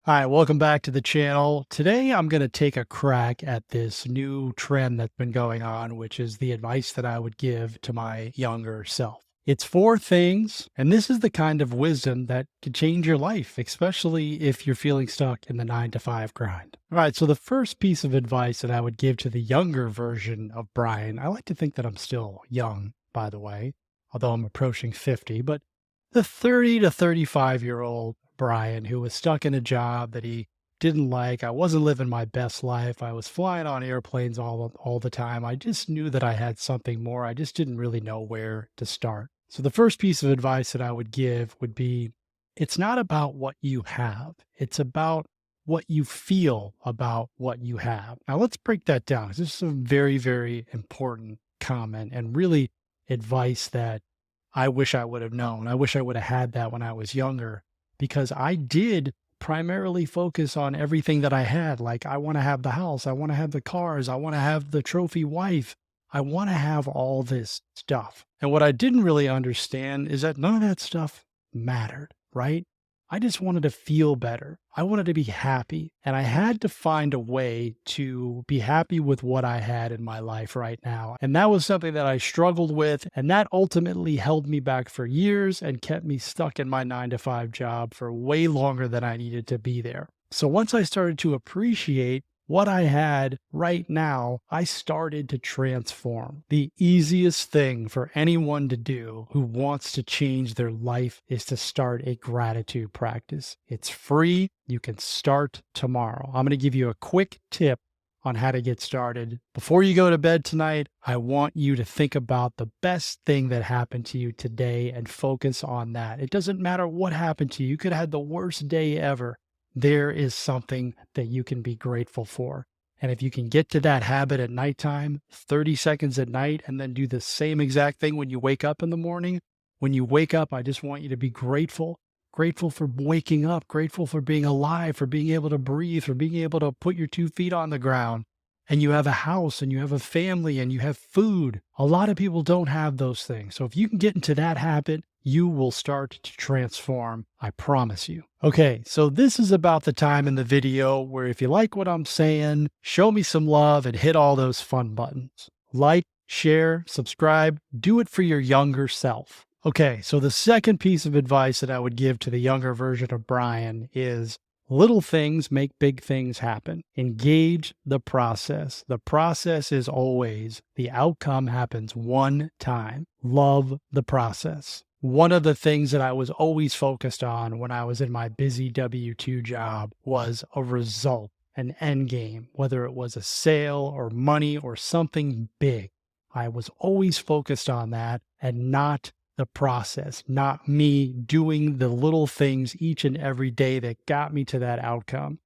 Hi, welcome back to the channel. Today, I'm going to take a crack at this new trend that's been going on, which is the advice that I would give to my younger self. It's four things, and this is the kind of wisdom that can change your life, especially if you're feeling stuck in the 9 to 5 grind. All right, so the first piece of advice that I would give to the younger version of Brian, I like to think that I'm still young, by the way, although I'm approaching 50, but the 30 to 35-year-old Brian who was stuck in a job that he didn't like. I wasn't living my best life. I was flying on airplanes all the time. I just knew that I had something more. I just didn't really know where to start. So the first piece of advice that I would give would be it's not about what you have. It's about what you feel about what you have. Now let's break that down, 'cause this is a very, very important comment and really advice that I wish I would have known. I wish I would have had that when I was younger because I did primarily focus on everything that I had. Like, I want to have the house, I want to have the cars, I want to have the trophy wife, I want to have all this stuff. And what I didn't really understand is that none of that stuff mattered, right? I just wanted to feel better. I wanted to be happy. And I had to find a way to be happy with what I had in my life right now. And that was something that I struggled with. And that ultimately held me back for years and kept me stuck in my 9 to 5 job for way longer than I needed to be there. So once I started to appreciate what I had right now, I started to transform. The easiest thing for anyone to do who wants to change their life is to start a gratitude practice. It's free. You can start tomorrow. I'm going to give you a quick tip on how to get started. Before you go to bed tonight, I want you to think about the best thing that happened to you today and focus on that. It doesn't matter what happened to you. You could have had the worst day ever. There is something that you can be grateful for. And if you can get to that habit at nighttime, 30 seconds at night, and then do the same exact thing when you wake up in the morning, when you wake up, I just want you to be grateful. Grateful for waking up, grateful for being alive, for being able to breathe, for being able to put your 2 feet on the ground. And you have a house and you have a family and you have food. A lot of people don't have those things. So if you can get into that habit, you will start to transform. I promise you. Okay, so this is about the time in the video where if you like what I'm saying, show me some love and hit all those fun buttons. Like, share, subscribe, do it for your younger self. Okay, so the second piece of advice that I would give to the younger version of Brian is little things make big things happen. Engage the process. The process is always the outcome happens one time. Love the process. One of the things that I was always focused on when I was in my busy W-2 job was a result, an end game, whether it was a sale or money or something big. I was always focused on that and not the process, not me doing the little things each and every day that got me to that outcome.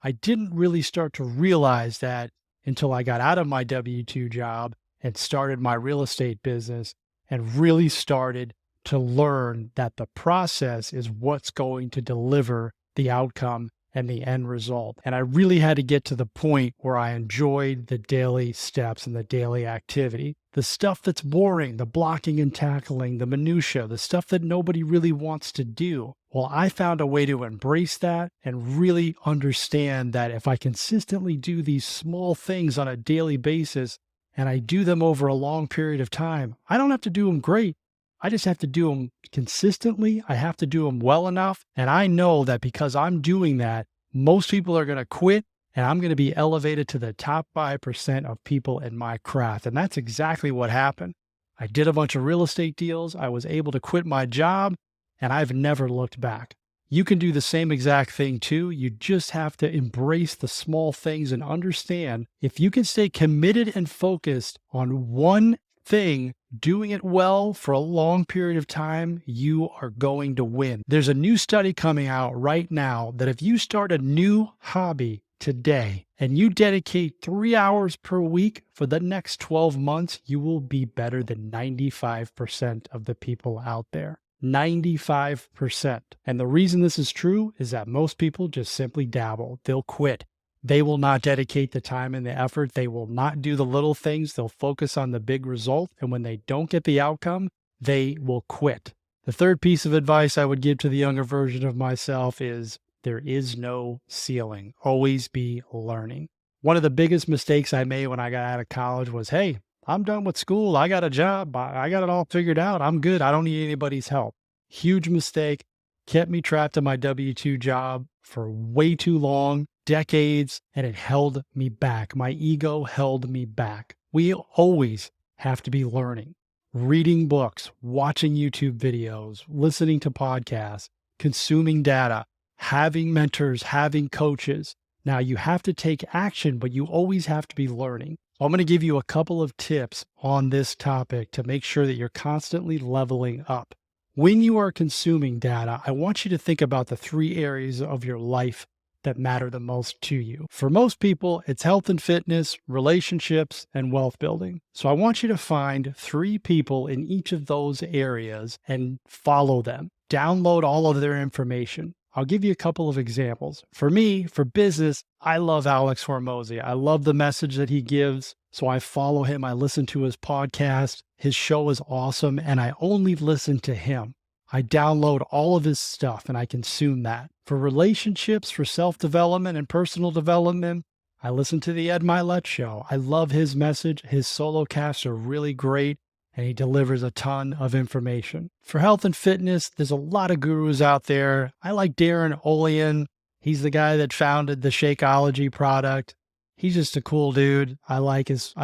I didn't really start to realize that until I got out of my W-2 job and started my real estate business and really started to learn that the process is what's going to deliver the outcome and the end result. And I really had to get to the point where I enjoyed the daily steps and the daily activity. The stuff that's boring, the blocking and tackling, the minutia, the stuff that nobody really wants to do. Well, I found a way to embrace that and really understand that if I consistently do these small things on a daily basis and I do them over a long period of time, I don't have to do them great. I just have to do them consistently. I have to do them well enough. And I know that because I'm doing that, most people are going to quit and I'm going to be elevated to the top 5% of people in my craft. And that's exactly what happened. I did a bunch of real estate deals. I was able to quit my job and I've never looked back. You can do the same exact thing too. You just have to embrace the small things and understand if you can stay committed and focused on one thing, doing it well for a long period of time, you are going to win. There's a new study coming out right now that if you start a new hobby today and you dedicate 3 hours per week for the next 12 months, you will be better than 95% of the people out there. 95%. And the reason this is true is that most people just simply dabble. They'll quit. They will not dedicate the time and the effort. They will not do the little things. They'll focus on the big result. And when they don't get the outcome, they will quit. The third piece of advice I would give to the younger version of myself is there is no ceiling. Always be learning. One of the biggest mistakes I made when I got out of college was, hey, I'm done with school. I got a job. I got it all figured out. I'm good. I don't need anybody's help. Huge mistake. Kept me trapped in my W-2 job for way too long, decades, and it held me back. My ego held me back. We always have to be learning, reading books, watching YouTube videos, listening to podcasts, consuming data, having mentors, having coaches. Now, you have to take action, but you always have to be learning. So I'm going to give you a couple of tips on this topic to make sure that you're constantly leveling up. When you are consuming data, I want you to think about the three areas of your life that matter the most to you. For most people, it's health and fitness, relationships, and wealth building. So I want you to find 3 people in each of those areas and follow them. Download all of their information. I'll give you a couple of examples. For me, for business, I love Alex Hormozy. I love the message that he gives. So I follow him. I listen to his podcast. His show is awesome. And I only listen to him. I download all of his stuff and I consume that. For relationships, for self-development and personal development, I listen to the Ed Milet show. I love his message. His solo casts are really great and he delivers a ton of information. For health and fitness, there's a lot of gurus out there. I like Darren Olean. He's the guy that founded the Shakeology product. He's just a cool dude. I like his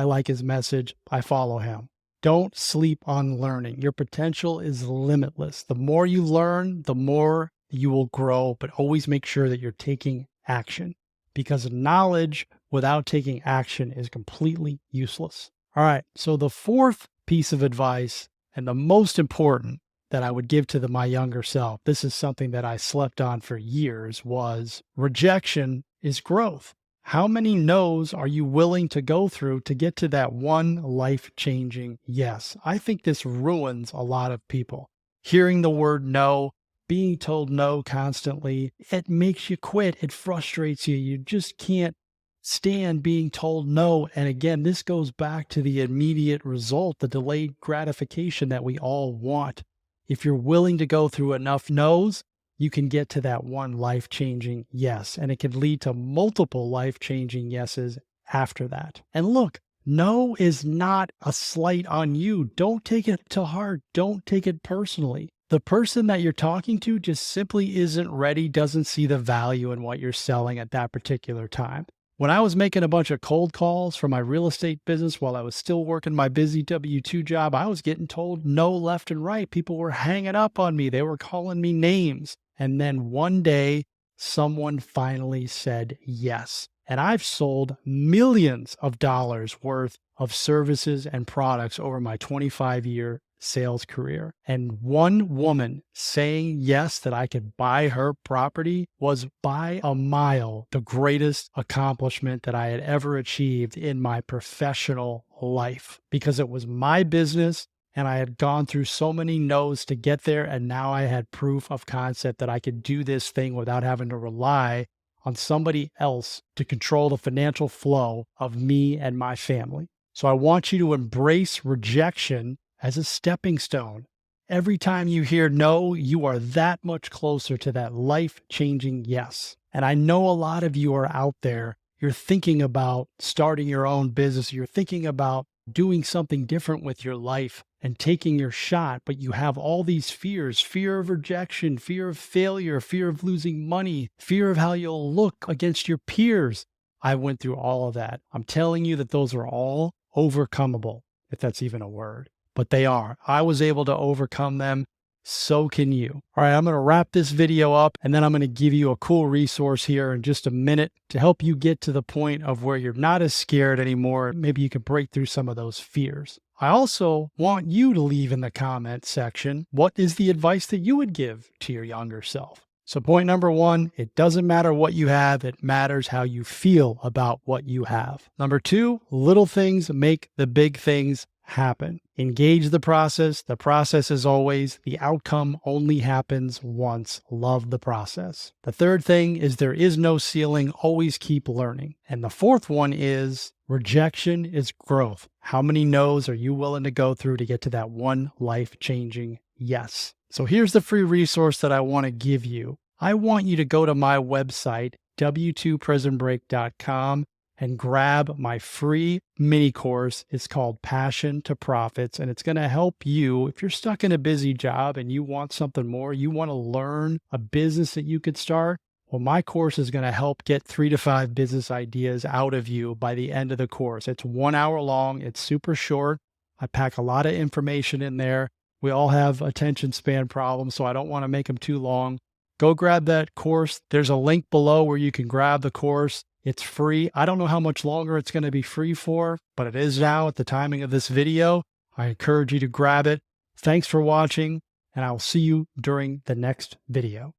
message. I follow him. Don't sleep on learning. Your potential is limitless. The more you learn, the more you will grow, but always make sure that you're taking action because knowledge without taking action is completely useless. All right. So the fourth piece of advice and the most important that I would give to my younger self, this is something that I slept on for years, was rejection is growth. How many no's are you willing to go through to get to that one life-changing yes? I think this ruins a lot of people. Hearing the word no, being told no constantly, it makes you quit. It frustrates you. You just can't stand being told no. And again, this goes back to the immediate result, the delayed gratification that we all want. If you're willing to go through enough no's, you can get to that one life-changing yes, and it can lead to multiple life-changing yeses after that. And look, no is not a slight on you. Don't take it to heart. Don't take it personally. The person that you're talking to just simply isn't ready, doesn't see the value in what you're selling at that particular time. When I was making a bunch of cold calls for my real estate business while I was still working my busy W-2 job, I was getting told no left and right. People were hanging up on me. They were calling me names. And then one day, someone finally said yes. And I've sold millions of dollars worth of services and products over my 25-year sales career. And one woman saying yes that I could buy her property was by a mile the greatest accomplishment that I had ever achieved in my professional life because it was my business. And I had gone through so many no's to get there. And now I had proof of concept that I could do this thing without having to rely on somebody else to control the financial flow of me and my family. So I want you to embrace rejection as a stepping stone. Every time you hear no, you are that much closer to that life-changing yes. And I know a lot of you are out there. You're thinking about starting your own business. You're thinking about doing something different with your life and taking your shot, but you have all these fears, fear of rejection, fear of failure, fear of losing money, fear of how you'll look against your peers. I went through all of that. I'm telling you that those are all overcomable, if that's even a word, but they are. I was able to overcome them. So can you. All right, I'm going to wrap this video up and then I'm going to give you a cool resource here in just a minute to help you get to the point of where you're not as scared anymore. Maybe you can break through some of those fears. I also want you to leave in the comment section, what is the advice that you would give to your younger self? So point number 1, it doesn't matter what you have. It matters how you feel about what you have. Number 2, little things make the big things happen. Engage the process. The process is always, the outcome only happens once. Love the process. The third thing is there is no ceiling. Always keep learning. And the fourth one is rejection is growth. How many no's are you willing to go through to get to that one life-changing yes? So here's the free resource that I want to give you. I want you to go to my website, w2prisonbreak.com, and grab my free mini course. It's called Passion to Profits, and it's going to help you if you're stuck in a busy job and you want something more, you want to learn a business that you could start. Well, my course is going to help get 3 to 5 business ideas out of you by the end of the course. It's 1 hour long, it's super short. I pack a lot of information in there. We all have attention span problems, so I don't want to make them too long. Go grab that course. There's a link below where you can grab the course. It's free. I don't know how much longer it's going to be free for, but it is now at the timing of this video. I encourage you to grab it. Thanks for watching, and I'll see you during the next video.